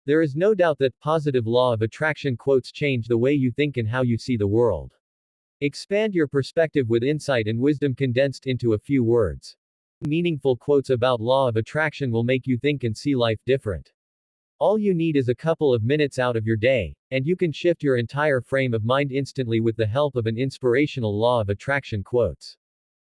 There is no doubt that positive law of attraction quotes change the way you think and how you see the world. Expand your perspective with insight and wisdom condensed into a few words. Meaningful quotes about law of attraction will make you think and see life different. All you need is a couple of minutes out of your day, and you can shift your entire frame of mind instantly with the help of an inspirational law of attraction quotes.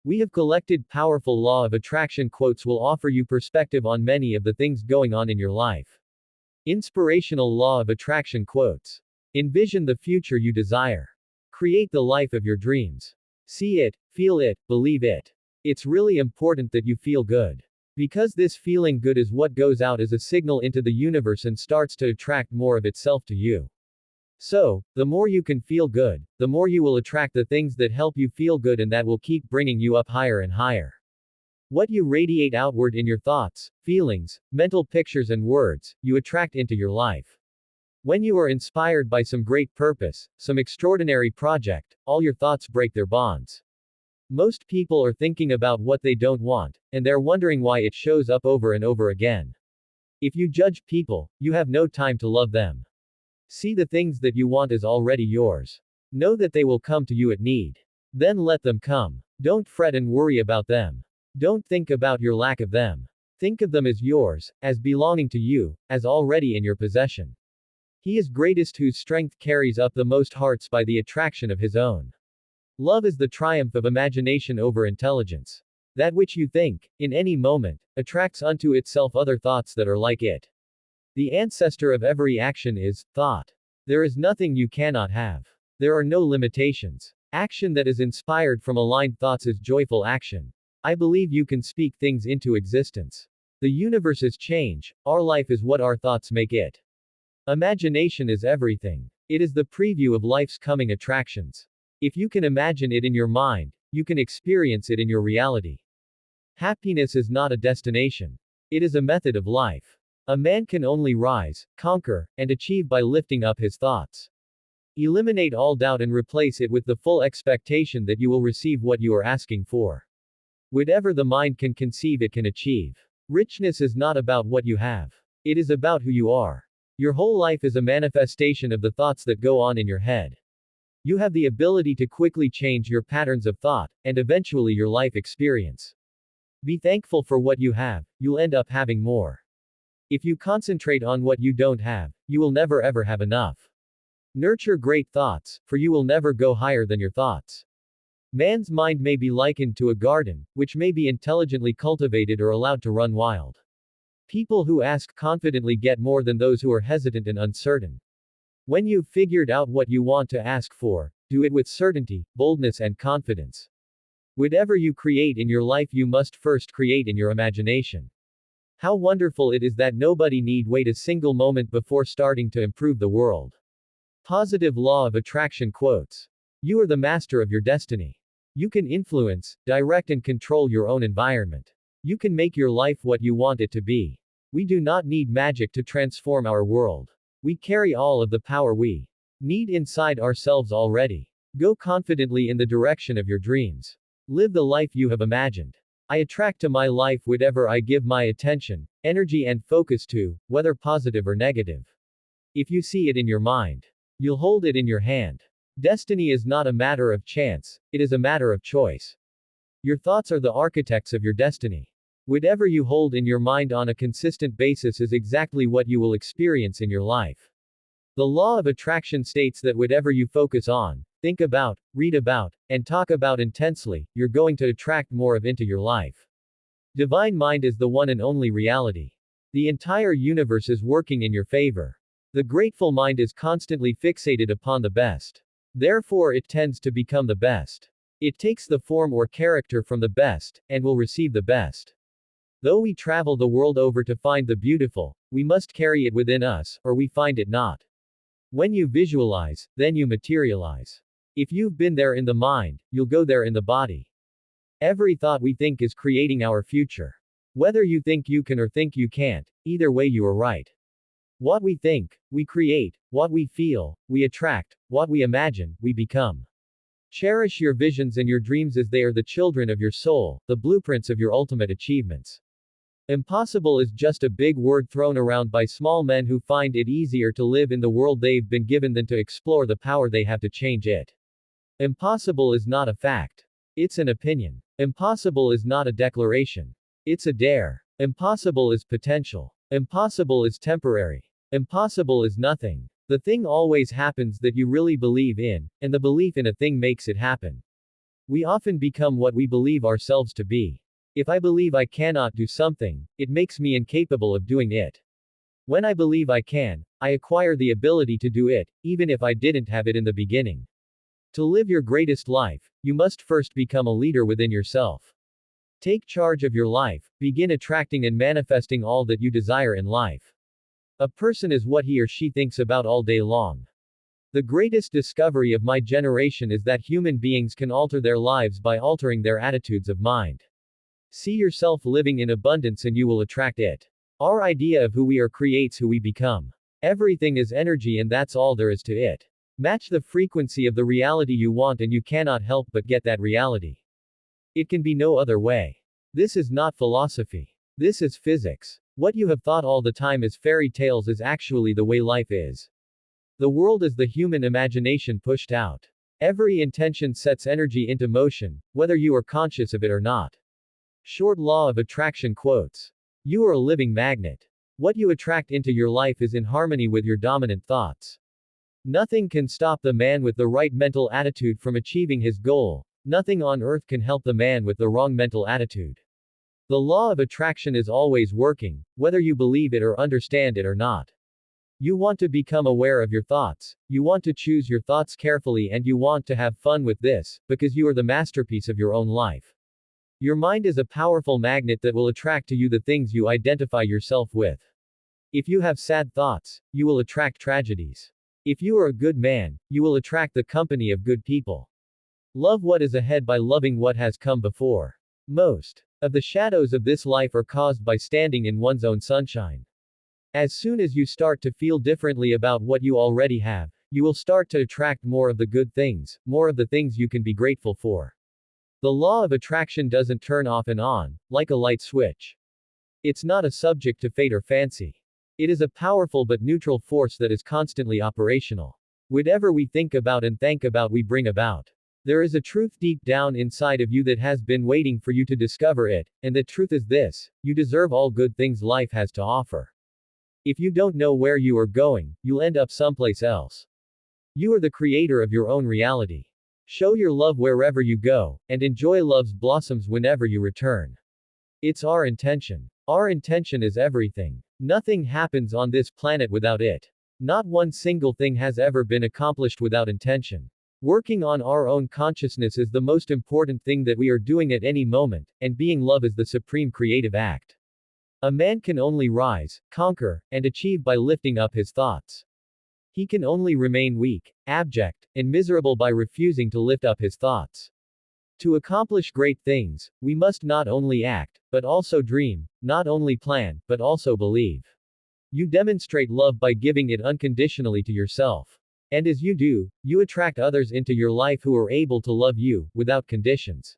We have collected powerful law of attraction quotes will offer you perspective on many of the things going on in your life. Inspirational law of attraction quotes. Envision the future you desire. Create the life of your dreams. See it, feel it, believe it. It's really important that you feel good. Because this feeling good is what goes out as a signal into the universe and starts to attract more of itself to you. So, the more you can feel good, the more you will attract the things that help you feel good and that will keep bringing you up higher and higher. What you radiate outward in your thoughts, feelings, mental pictures and words, you attract into your life. When you are inspired by some great purpose, some extraordinary project, all your thoughts break their bonds. Most people are thinking about what they don't want, and they're wondering why it shows up over and over again. If you judge people, you have no time to love them. See the things that you want as already yours. Know that they will come to you at need. Then let them come. Don't fret and worry about them. Don't think about your lack of them. Think of them as yours, as belonging to you, as already in your possession. He is greatest whose strength carries up the most hearts by the attraction of his own. Love is the triumph of imagination over intelligence. That which you think, in any moment, attracts unto itself other thoughts that are like it. The ancestor of every action is thought. There is nothing you cannot have. There are no limitations. Action that is inspired from aligned thoughts is joyful action. I believe you can speak things into existence. The universe is change, our life is what our thoughts make it. Imagination is everything. It is the preview of life's coming attractions. If you can imagine it in your mind, you can experience it in your reality. Happiness is not a destination. It is a method of life. A man can only rise, conquer, and achieve by lifting up his thoughts. Eliminate all doubt and replace it with the full expectation that you will receive what you are asking for. Whatever the mind can conceive, it can achieve. Richness is not about what you have. It is about who you are. Your whole life is a manifestation of the thoughts that go on in your head. You have the ability to quickly change your patterns of thought, and eventually your life experience. Be thankful for what you have, you'll end up having more. If you concentrate on what you don't have, you will never ever have enough. Nurture great thoughts, for you will never go higher than your thoughts. Man's mind may be likened to a garden, which may be intelligently cultivated or allowed to run wild. People who ask confidently get more than those who are hesitant and uncertain. When you've figured out what you want to ask for, do it with certainty, boldness and confidence. Whatever you create in your life you must first create in your imagination. How wonderful it is that nobody need wait a single moment before starting to improve the world. Positive law of attraction quotes. You are the master of your destiny. You can influence, direct and control your own environment. You can make your life what you want it to be. We do not need magic to transform our world. We carry all of the power we need inside ourselves already. Go confidently in the direction of your dreams. Live the life you have imagined. I attract to my life whatever I give my attention, energy and focus to, whether positive or negative. If you see it in your mind, you'll hold it in your hand. Destiny is not a matter of chance, it is a matter of choice. Your thoughts are the architects of your destiny. Whatever you hold in your mind on a consistent basis is exactly what you will experience in your life. The law of attraction states that whatever you focus on, think about, read about, and talk about intensely, you're going to attract more of into your life. Divine mind is the one and only reality. The entire universe is working in your favor. The grateful mind is constantly fixated upon the best. Therefore it tends to become the best. It takes the form or character from the best, and will receive the best. Though we travel the world over to find the beautiful, we must carry it within us, or we find it not. When you visualize, then you materialize. If you've been there in the mind, you'll go there in the body. Every thought we think is creating our future. Whether you think you can or think you can't, either way you are right. What we think, we create. What we feel, we attract. What we imagine, we become. Cherish your visions and your dreams as they are the children of your soul, the blueprints of your ultimate achievements. Impossible is just a big word thrown around by small men who find it easier to live in the world they've been given than to explore the power they have to change it. Impossible is not a fact. It's an opinion. Impossible is not a declaration. It's a dare. Impossible is potential. Impossible is temporary. Impossible is nothing. The thing always happens that you really believe in, and the belief in a thing makes it happen. We often become what we believe ourselves to be. If I believe I cannot do something, it makes me incapable of doing it. When I believe I can, I acquire the ability to do it, even if I didn't have it in the beginning. To live your greatest life, you must first become a leader within yourself. Take charge of your life, begin attracting and manifesting all that you desire in life. A person is what he or she thinks about all day long. The greatest discovery of my generation is that human beings can alter their lives by altering their attitudes of mind. See yourself living in abundance and you will attract it. Our idea of who we are creates who we become. Everything is energy and that's all there is to it. Match the frequency of the reality you want and you cannot help but get that reality. It can be no other way. This is not philosophy. This is physics. What you have thought all the time is fairy tales is actually the way life is. The world is the human imagination pushed out. Every intention sets energy into motion, whether you are conscious of it or not. Short law of attraction quotes. You are a living magnet. What you attract into your life is in harmony with your dominant thoughts. Nothing can stop the man with the right mental attitude from achieving his goal. Nothing on earth can help the man with the wrong mental attitude. The law of attraction is always working, whether you believe it or understand it or not. You want to become aware of your thoughts, you want to choose your thoughts carefully and you want to have fun with this, because you are the masterpiece of your own life. Your mind is a powerful magnet that will attract to you the things you identify yourself with. If you have sad thoughts, you will attract tragedies. If you are a good man, you will attract the company of good people. Love what is ahead by loving what has come before. Most of the shadows of this life are caused by standing in one's own sunshine. As soon as you start to feel differently about what you already have, you will start to attract more of the good things, more of the things you can be grateful for. The law of attraction doesn't turn off and on, like a light switch. It's not a subject to fate or fancy. It is a powerful but neutral force that is constantly operational. Whatever we think about and think about we bring about. There is a truth deep down inside of you that has been waiting for you to discover it, and the truth is this: you deserve all good things life has to offer. If you don't know where you are going, you'll end up someplace else. You are the creator of your own reality. Show your love wherever you go, and enjoy love's blossoms whenever you return. It's our intention. Our intention is everything. Nothing happens on this planet without it. Not one single thing has ever been accomplished without intention. Working on our own consciousness is the most important thing that we are doing at any moment, and being love is the supreme creative act. A man can only rise, conquer, and achieve by lifting up his thoughts. He can only remain weak, abject, and miserable by refusing to lift up his thoughts. To accomplish great things, we must not only act, but also dream, not only plan, but also believe. You demonstrate love by giving it unconditionally to yourself. And as you do, you attract others into your life who are able to love you, without conditions.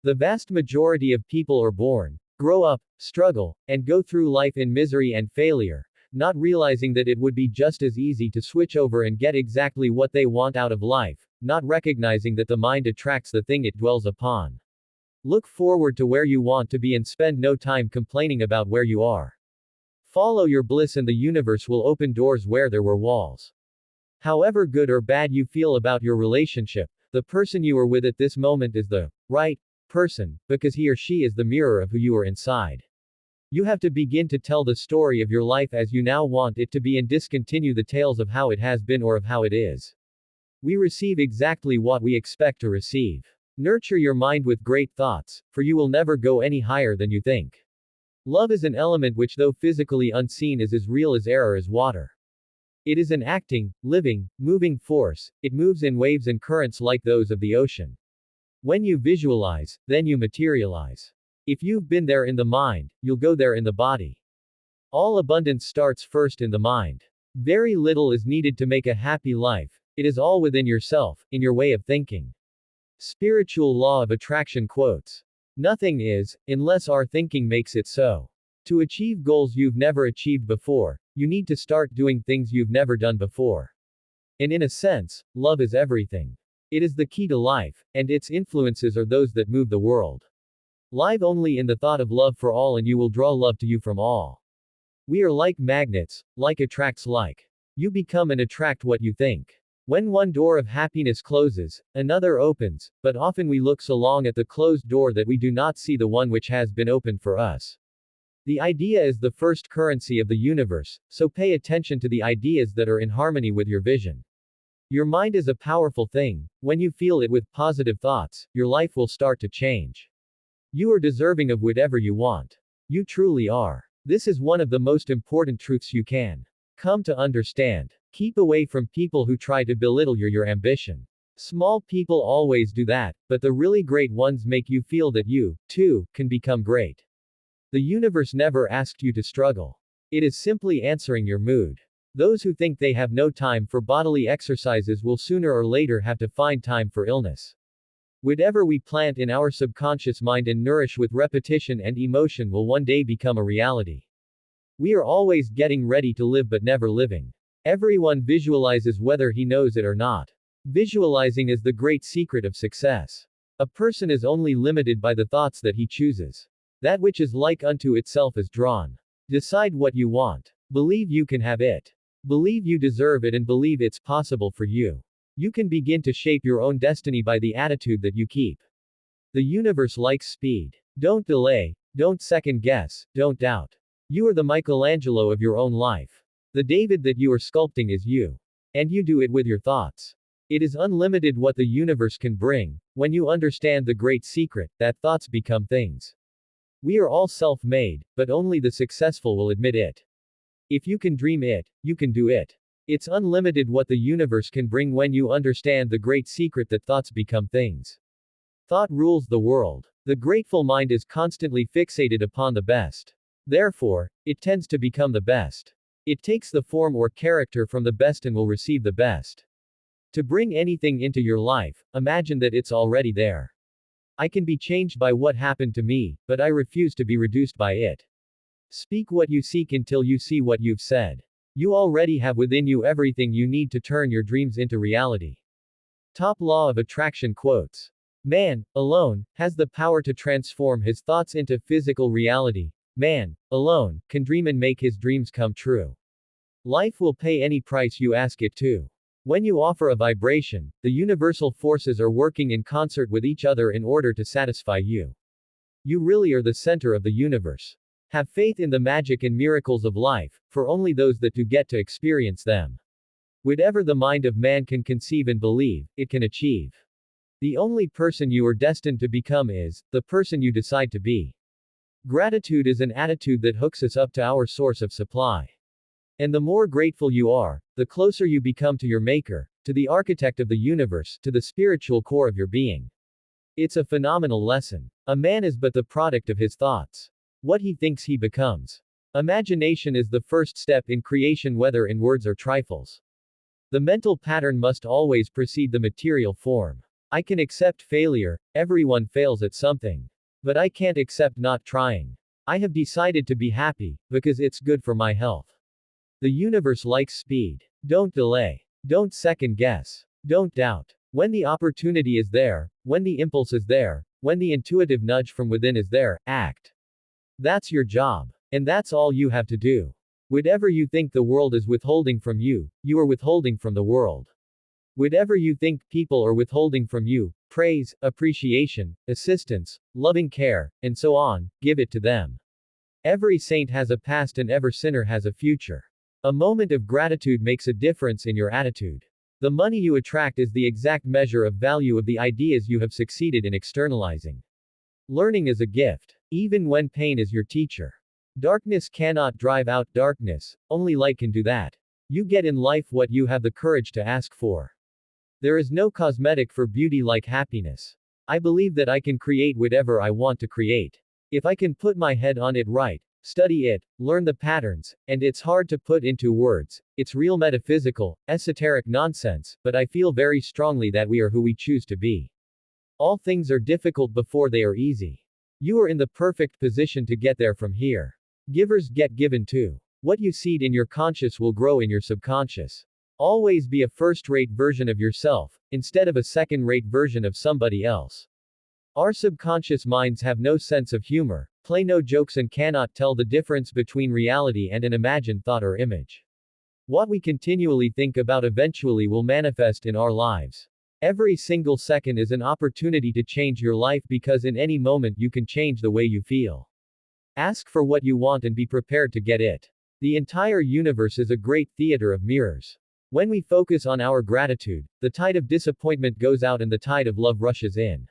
The vast majority of people are born, grow up, struggle, and go through life in misery and failure, not realizing that it would be just as easy to switch over and get exactly what they want out of life, not recognizing that the mind attracts the thing it dwells upon. Look forward to where you want to be and spend no time complaining about where you are. Follow your bliss and the universe will open doors where there were walls. However good or bad you feel about your relationship, the person you are with at this moment is the right person, because he or she is the mirror of who you are inside. You have to begin to tell the story of your life as you now want it to be and discontinue the tales of how it has been or of how it is. We receive exactly what we expect to receive. Nurture your mind with great thoughts, for you will never go any higher than you think. Love is an element which, though physically unseen, is as real as air or as water. It is an acting, living, moving force. It moves in waves and currents like those of the ocean. When you visualize, then you materialize. If you've been there in the mind, you'll go there in the body. All abundance starts first in the mind. Very little is needed to make a happy life. It is all within yourself, in your way of thinking. Spiritual law of attraction quotes. Nothing is, unless our thinking makes it so. To achieve goals you've never achieved before, you need to start doing things you've never done before. And in a sense, love is everything. It is the key to life, and its influences are those that move the world. Live only in the thought of love for all, and you will draw love to you from all. We are like magnets, like attracts like. You become and attract what you think. When one door of happiness closes, another opens, but often we look so long at the closed door that we do not see the one which has been opened for us. The idea is the first currency of the universe, so pay attention to the ideas that are in harmony with your vision. Your mind is a powerful thing. When you feel it with positive thoughts, your life will start to change. You are deserving of whatever you want. You truly are. This is one of the most important truths you can come to understand. Keep away from people who try to belittle your ambition. Small people always do that, but the really great ones make you feel that you, too, can become great. The universe never asked you to struggle. It is simply answering your mood. Those who think they have no time for bodily exercises will sooner or later have to find time for illness. Whatever we plant in our subconscious mind and nourish with repetition and emotion will one day become a reality. We are always getting ready to live but never living. Everyone visualizes whether he knows it or not. Visualizing is the great secret of success. A person is only limited by the thoughts that he chooses. That which is like unto itself is drawn. Decide what you want. Believe you can have it. Believe you deserve it and believe it's possible for you. You can begin to shape your own destiny by the attitude that you keep. The universe likes speed. Don't delay, don't second guess, don't doubt. You are the Michelangelo of your own life. The David that you are sculpting is you. And you do it with your thoughts. It is unlimited what the universe can bring. When you understand the great secret, that thoughts become things. We are all self-made, but only the successful will admit it. If you can dream it, you can do it. It's unlimited what the universe can bring when you understand the great secret that thoughts become things. Thought rules the world. The grateful mind is constantly fixated upon the best. Therefore, it tends to become the best. It takes the form or character from the best and will receive the best. To bring anything into your life, imagine that it's already there. I can be changed by what happened to me, but I refuse to be reduced by it. Speak what you seek until you see what you've said. You already have within you everything you need to turn your dreams into reality. Top Law of Attraction quotes. Man, alone, has the power to transform his thoughts into physical reality. Man, alone, can dream and make his dreams come true. Life will pay any price you ask it to. When you offer a vibration, the universal forces are working in concert with each other in order to satisfy you. You really are the center of the universe. Have faith in the magic and miracles of life, for only those that do get to experience them. Whatever the mind of man can conceive and believe, it can achieve. The only person you are destined to become is the person you decide to be. Gratitude is an attitude that hooks us up to our source of supply. And the more grateful you are, the closer you become to your maker, to the architect of the universe, to the spiritual core of your being. It's a phenomenal lesson. A man is but the product of his thoughts. What he thinks he becomes. Imagination is the first step in creation, whether in words or trifles. The mental pattern must always precede the material form. I can accept failure, everyone fails at something. But I can't accept not trying. I have decided to be happy, because it's good for my health. The universe likes speed. Don't delay. Don't second guess. Don't doubt. When the opportunity is there, when the impulse is there, when the intuitive nudge from within is there, act. That's your job. And that's all you have to do. Whatever you think the world is withholding from you, you are withholding from the world. Whatever you think people are withholding from you, praise, appreciation, assistance, loving care, and so on, give it to them. Every saint has a past and every sinner has a future. A moment of gratitude makes a difference in your attitude. The money you attract is the exact measure of value of the ideas you have succeeded in externalizing. Learning is a gift, even when pain is your teacher. Darkness cannot drive out darkness, only light can do that. You get in life what you have the courage to ask for. There is no cosmetic for beauty like happiness. I believe that I can create whatever I want to create. If I can put my head on it right, study it, learn the patterns, and it's hard to put into words, it's real metaphysical, esoteric nonsense, but I feel very strongly that we are who we choose to be. All things are difficult before they are easy. You are in the perfect position to get there from here. Givers get given too. What you seed in your conscious will grow in your subconscious. Always be a first-rate version of yourself, instead of a second-rate version of somebody else. Our subconscious minds have no sense of humor, play no jokes, and cannot tell the difference between reality and an imagined thought or image. What we continually think about eventually will manifest in our lives. Every single second is an opportunity to change your life, because in any moment you can change the way you feel. Ask for what you want and be prepared to get it. The entire universe is a great theater of mirrors. When we focus on our gratitude, the tide of disappointment goes out and the tide of love rushes in.